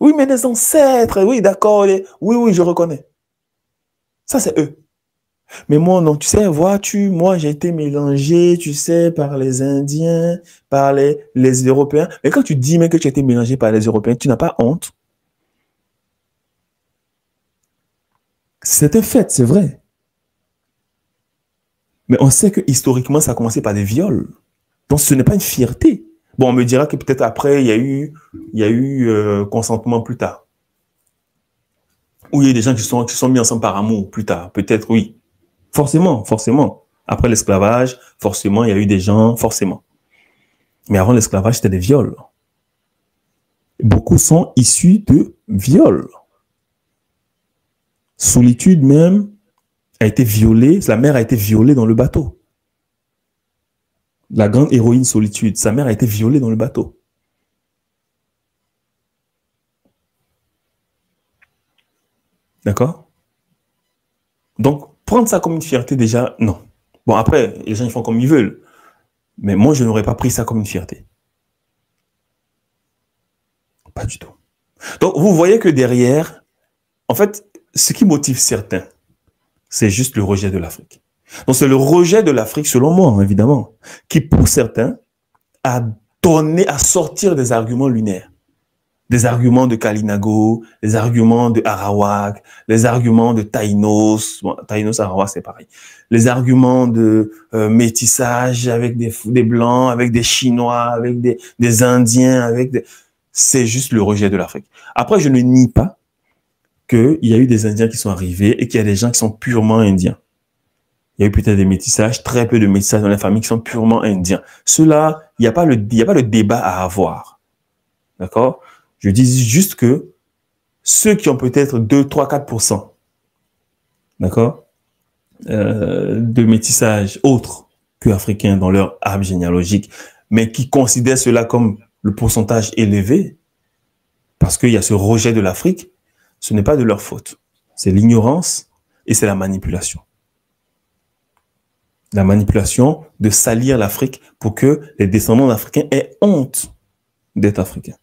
Oui, mais les ancêtres, oui, d'accord. Oui, oui, je reconnais. Ça, c'est eux. Mais moi, non, tu sais, vois-tu, moi, j'ai été mélangé, tu sais, par les Indiens, par les Européens. Mais quand tu dis même que tu as été mélangé par les Européens, tu n'as pas honte. C'est un fait, c'est vrai. Mais on sait que historiquement, ça a commencé par des viols. Donc, ce n'est pas une fierté. Bon, on me dira que peut-être après, il y a eu consentement plus tard. Ou il y a eu des gens qui se sont mis ensemble par amour plus tard. Peut-être, oui. Forcément, forcément. Après l'esclavage, forcément, il y a eu des gens, forcément. Mais avant l'esclavage, c'était des viols. Beaucoup sont issus de viols. Solitude même a été violée, la mère a été violée dans le bateau. La grande héroïne Solitude, sa mère a été violée dans le bateau. D'accord? Donc, prendre ça comme une fierté, déjà, non. Bon, après, les gens ils font comme ils veulent. Mais moi, je n'aurais pas pris ça comme une fierté. Pas du tout. Donc, vous voyez que derrière, en fait, ce qui motive certains, c'est juste le rejet de l'Afrique. Donc, c'est le rejet de l'Afrique, selon moi, évidemment, qui pousse certains à donner, à sortir des arguments lunaires. Des arguments de Kalinago, des arguments de Arawak, les arguments de Taïnos, bon, Taïnos, Arawak, c'est pareil. Les arguments de métissage avec des Blancs, avec des Chinois, avec des Indiens, c'est juste le rejet de l'Afrique. Après, je ne nie pas qu'il y a eu des Indiens qui sont arrivés et qu'il y a des gens qui sont purement indiens. Il y a eu peut-être des métissages, très peu de métissages dans les familles qui sont purement indiens. Cela, il n'y a pas le débat à avoir. D'accord? Je dis juste que ceux qui ont peut-être 2, 3, 4%, d'accord, de métissage autre que africain dans leur arbre généalogique, mais qui considèrent cela comme le pourcentage élevé, parce qu'il y a ce rejet de l'Afrique, ce n'est pas de leur faute. C'est l'ignorance et c'est la manipulation. La manipulation de salir l'Afrique pour que les descendants d'Africains aient honte d'être africains.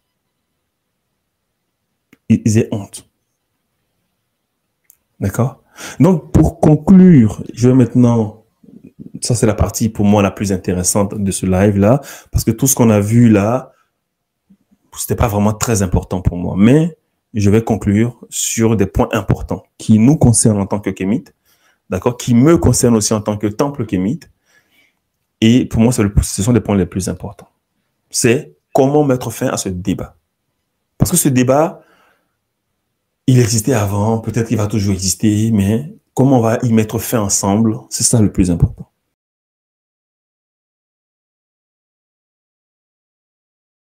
Ils aient honte. D'accord? Donc, pour conclure, je vais maintenant, ça c'est la partie pour moi la plus intéressante de ce live-là, parce que tout ce qu'on a vu là, c'était pas vraiment très important pour moi. Mais je vais conclure sur des points importants qui nous concernent en tant que kémites, d'accord, qui me concernent aussi en tant que temple kémite. Et pour moi, ce sont les points les plus importants. C'est comment mettre fin à ce débat. Parce que ce débat, il existait avant, peut-être qu'il va toujours exister, mais comment on va y mettre fin ensemble, c'est ça le plus important.